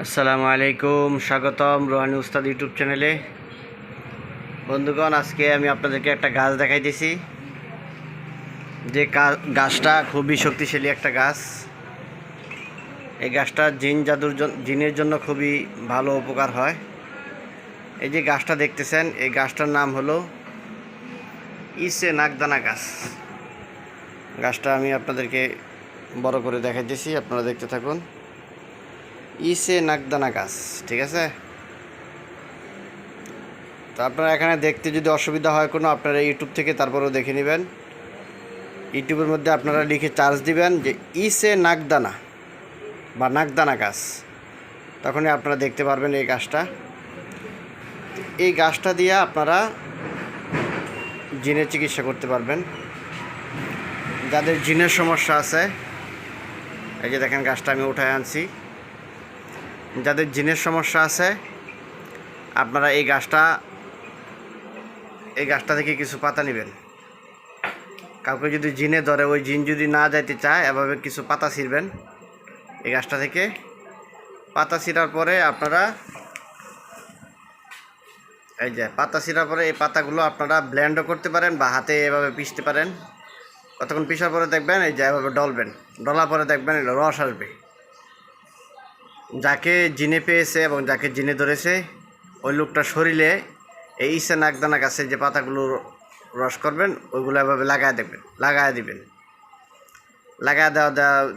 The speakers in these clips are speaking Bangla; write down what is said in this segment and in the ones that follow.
আসসালামু আলাইকুম, স্বাগতম রোহানি উস্তাদ ইউটিউব চ্যানেলে। বন্ধুগণ, আজকে আমি আপনাদেরকে একটা গাছ দেখাইতেছি যে গাছটা খুবই শক্তিশালী একটা গাছ। এই গাছটা জিনের জন্য খুবই ভালো উপকার হয়। এই যে গাছটা দেখতেছেন, এই গাছটার নাম হলো ইসে নাগদানা গাছ। গাছটা আমি আপনাদেরকে বড় করে দেখাইতেছি, আপনারা দেখতে থাকুন। ইসে নাগদানা গাছ, ঠিক আছে। তো আপনারা এখানে দেখতে যদি অসুবিধা হয় কোনো, আপনারা ইউটিউব থেকে তারপরেও দেখে নেবেন। ইউটিউবের মধ্যে আপনারা লিখে চার্জ দিবেন যে ইসে নাগদানা বা নাগদানা গাছ, তখনই আপনারা দেখতে পারবেন এই গাছটা। এই গাছটা দিয়ে আপনারা জিনের চিকিৎসা করতে পারবেন। যাদের জিনের সমস্যা আছে, এই যে দেখেন গাছটা আমি উঠায় আনছি। যাদের জিনের সমস্যা আছে, আপনারা এই গাছটা থেকে কিছু পাতা নেবেন। কাউকে যদি জিনে ধরে, ওই জিন যদি না যাইতে চায়, এভাবে কিছু পাতা ছিঁড়বেন এই গাছটা থেকে। পাতা ছিঁড়ার পরে আপনারা এই পাতাগুলো আপনারা ব্লেন্ডও করতে পারেন বা হাতে এভাবে পিষতে পারেন। কতক্ষণ পিষার পরে দেখবেন এই যে এভাবে ডলবেন, ডলার পরে দেখবেন এটা রস আসবে। যাকে জিনে পেয়েছে এবং যাকে জিনে ধরেছে, ওই লোকটার শরীরে এই ইসে নাগদানা গাছের যে পাতাগুলো রস করবেন, ওইগুলো এভাবে লাগায়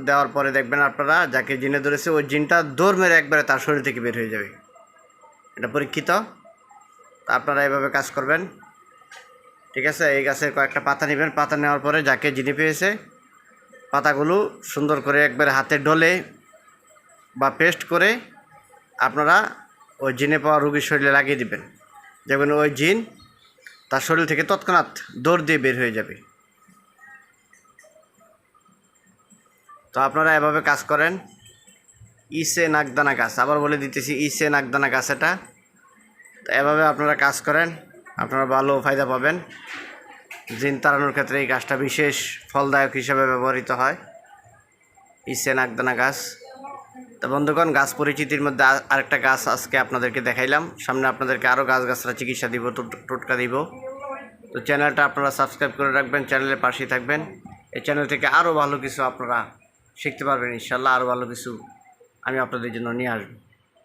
দেওয়ার পরে দেখবেন আপনারা যাকে জিনে ধরেছে, ওই জিনটা দৌড় মেরে একবারে তার শরীর থেকে বের হয়ে যাবে। এটা পরীক্ষিত। আপনারা এভাবে কাজ করবেন, ঠিক আছে। এই গাছের কয়েকটা পাতা নেবেন। পাতা নেওয়ার পরে যাকে জিনে পেয়েছে, পাতাগুলো সুন্দর করে একবারে হাতে ডলে বা পেস্ট করে আপনারা ওই জিনে পাওয়া রোগীর শরীরে লাগিয়ে দিবেন। যেমন ওই জিন তার শরীর থেকে তৎক্ষণাৎ দৌড় দিয়ে বের হয়ে যাবে। তো আপনারা এভাবে কাজ করেন। ইসে নাগদানা গাছ, আবার বলে দিতেছি, ইসে নাগদানা গাছ এটা। তো এভাবে আপনারা কাজ করেন, আপনারা ভালো ফায়দা পাবেন। জিন তাড়ানোর ক্ষেত্রে এই গাছটা বিশেষ ফলদায়ক হিসেবে ব্যবহৃত হয়, ইসে নাগদানা গাছ। তো বন্ধুগণ, গাছ পরিচিতির মধ্যে আরেকটা গাছ আজকে আপনাদেরকে দেখাইলাম। সামনে আপনাদেরকে আরও গাছগাছরা চিকিৎসা দিব, টোটকা দিব। তো চ্যানেলটা আপনারা সাবস্ক্রাইব করে রাখবেন, চ্যানেলের পাশেই থাকবেন। এই চ্যানেল থেকে আরও ভালো কিছু আপনারা শিখতে পারবেন ইনশাল্লাহ। আরও ভালো কিছু আমি আপনাদের জন্য নিয়ে আসবো।